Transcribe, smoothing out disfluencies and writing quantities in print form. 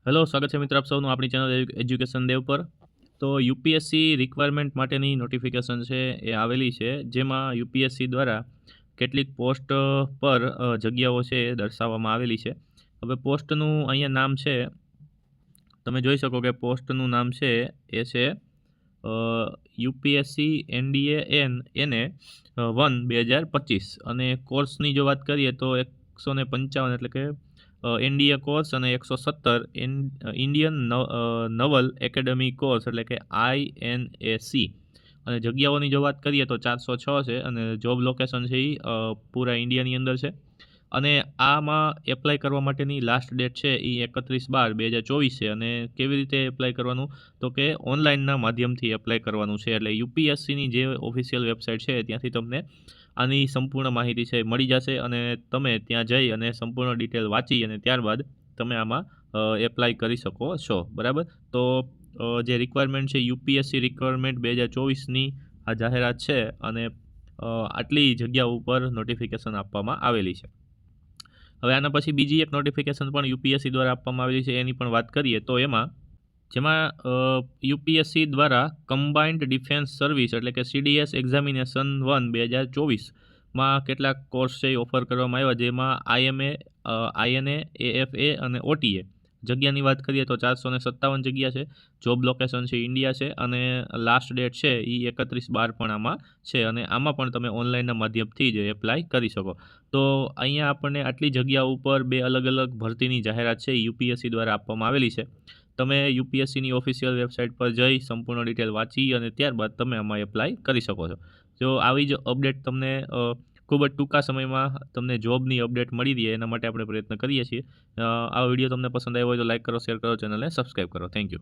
Hello, સ્વાગત છે મિત્ર આપ સૌનું આપણી ચેનલ એજ્યુકેશન દેવ પર. તો યુપીએસસી રિક્વાયરમેન્ટ માટેની નોટિફિકેશન છે એ આવેલી છે, જેમાં યુપીએસસી દ્વારા કેટલીક પોસ્ટ પર જગ્યાઓ છે એ દર્શાવવામાં આવેલી છે. હવે પોસ્ટનું અહીંયા નામ છે, તમે જોઈ શકો કે પોસ્ટનું નામ છે એ છે યુપીએસસી એનડીએ એને 1/2025 અને કોર્સની જો વાત કરીએ તો 155 એટલે કે એનડીએ કોર્સ અને 117 ઇન્ડિયન નવલ એકેડમી કોર્સ એટલે કે INAC. અને જગ્યાઓની જો વાત કરીએ તો 406 છે અને જોબ લોકેશન છે એ પૂરા ઇન્ડિયાની અંદર છે. અને આમાં એપ્લાય કરવા માટેની લાસ્ટ ડેટ છે એ 31/12/2024 છે. અને કેવી રીતે એપ્લાય કરવાનું, તો કે ઓનલાઈનના માધ્યમથી એપ્લાય કરવાનું છે. એટલે યુપીએસસીની જે ઓફિશિયલ વેબસાઇટ છે ત્યાંથી તમને આની સંપૂર્ણ માહિતી છે મળી જશે અને તમે ત્યાં જઈ અને સંપૂર્ણ ડિટેલ વાંચી અને ત્યારબાદ તમે આમાં એપ્લાય કરી શકો છો. બરાબર. તો જે રિક્વાયરમેન્ટ છે યુપીએસસી રિક્વાયરમેન્ટ 2024ની આ જાહેરાત છે અને આટલી જગ્યા ઉપર નોટિફિકેશન આપવામાં આવેલી છે. હવે આના પછી બીજી એક નોટિફિકેશન પણ યુપીએસસી દ્વારા આપવામાં આવેલી છે, એની પણ વાત કરીએ તો જેમાં યુપીએસસી દ્વારા કમ્બાઇન્ડ ડિફેન્સ સર્વિસ એટલે કે CDS એક્ઝામિનેશન 1/2024માં કેટલાક કોર્સ છે એ ઓફર કરવામાં આવ્યા, જેમાં INA, AFA અને OTA. જગ્યાની વાત કરીએ તો 457 જગ્યા છે. જોબ લોકેશન છે ઇન્ડિયા છે અને લાસ્ટ ડેટ છે એ 31/12 પણ આમાં છે અને આમાં પણ તમે ઓનલાઈનના માધ્યમથી જ એપ્લાય કરી શકો. તો અહીંયા આપણને આટલી જગ્યા ઉપર બે અલગ અલગ ભરતીની જાહેરાત છે યુપીએસસી દ્વારા આપવામાં આવેલી છે. તમે યુપીએસસીની ઓફિશિયલ વેબસાઇટ પર જઈ સંપૂર્ણ ડિટેલ વાંચી અને ત્યારબાદ તમે આમાં એપ્લાય કરી શકો છો. જો આવી જ અપડેટ તમને ખૂબ જ ટૂંકા સમયમાં તમને જોબની અપડેટ મળી રહે એના માટે આપણે પ્રયત્ન કરીએ છીએ. આ વિડીયો તમને પસંદ આવ્યો હોય તો લાઈક કરો, શેર કરો, ચેનલને સબસ્ક્રાઈબ કરો. Thank you.